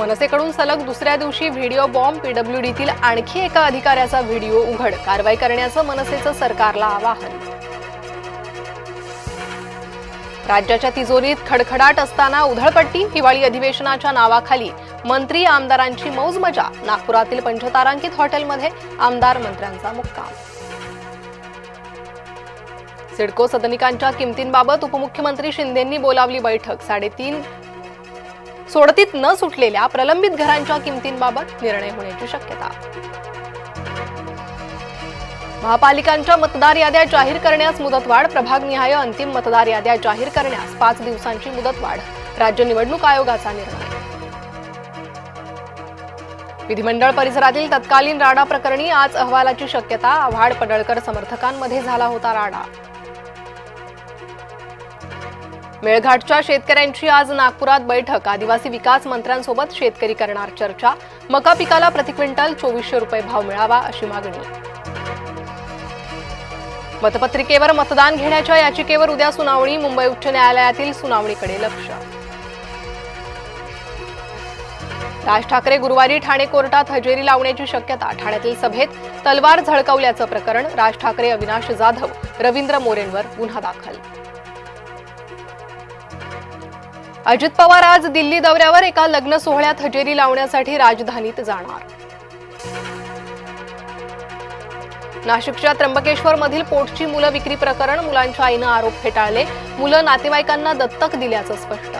मनसेकडून सलग दुसऱ्या दिवशी व्हिडिओ बॉम्ब, पीडब्ल्यूडीतील आणखी एका अधिकाऱ्याचा व्हिडिओ उघड, कारवाई करण्याचं मनसेचं सरकारला आवाहन. राज्याच्या तिजोरीत खडखडाट असताना उधळपट्टी, हिवाळी अधिवेशनाच्या नावाखाली मंत्री आमदारांची मौज मजा. नागपुरातील पंचतारांकित हॉटेलमध्ये आमदार मंत्र्यांचा मुक्काम. सिडको सदनिकांच्या किमतींबाबत उपमुख्यमंत्री शिंदेंनी बोलावली बैठक. 3.5 सोडतीत न सुटलेल्या प्रलंबित घरांच्या किमतींबाबत निर्णय होण्याची शक्यता. महापालिकांच्या मतदार याद्या जाहीर करण्यास मुदतवाढ. प्रभागनिहाय अंतिम मतदार याद्या जाहीर करण्यास 5 दिवसांची मुदतवाढ. राज्य निवडणूक आयोगाचा निर्णय. विधिमंडळ परिसरातील तत्कालीन राडा प्रकरणी आज अहवालाची शक्यता. आव्हाड पडळकर समर्थकांमध्ये झाला होता राडा. मेळघाटच्या शेतकऱ्यांची आज नागपुरात बैठक. आदिवासी विकास मंत्र्यांसोबत शेतकरी करणार चर्चा. मका पिकाला प्रति क्विंटल 2400 रुपये भाव मिळावा अशी मागणी. मतपत्रिकेवर मतदान घेण्याच्या याचिकेवर उद्या सुनावणी. मुंबई उच्च न्यायालयातील सुनावणीकडे लक्ष. राज ठाकरे गुरुवारी ठाणे कोर्टात हजेरी लावण्याची शक्यता. ठाण्यातील सभेत तलवार झळकावल्याचं प्रकरण. राज ठाकरे, अविनाश जाधव, रवींद्र मोरेंवर गुन्हा दाखल. अजित पवार आज दिल्ली दौऱ्यावर. एका लग्न सोहळ्यात हजेरी लावण्यासाठी राजधानीत जाणार. नाशिकच्या त्र्यंबकेश्वर मधील पोटची मुलं विक्री प्रकरण. मुलांच्या आईनं आरोप फेटाळले. मुलं नातेवाईकांना दत्तक दिल्याचं स्पष्ट.